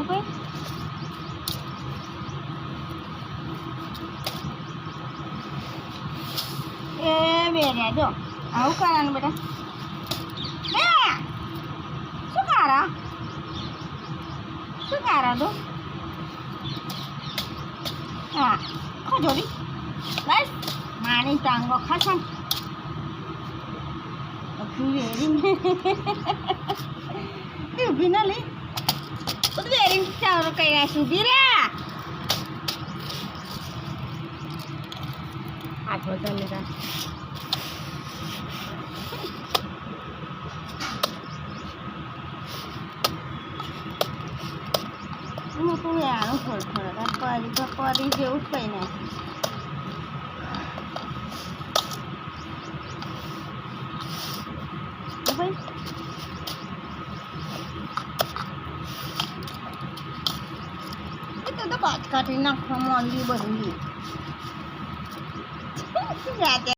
ભાઈ એ બેર્યા જો આવું કરવાનું બેટા શું કારા તું હા ખજોરી બસ માની ટાંગો ખાસા ઊભી ના લે બધું વેરીને ચાલો કઈ રાખ ઊભી રે હાથ વધારે લેતા હું તો આનું થોડું પરી જેવું જ કઈ નાખ્યું ભાઈ એ તો કાટ કાઢી નાખવા માંડ્યું બધું જાતે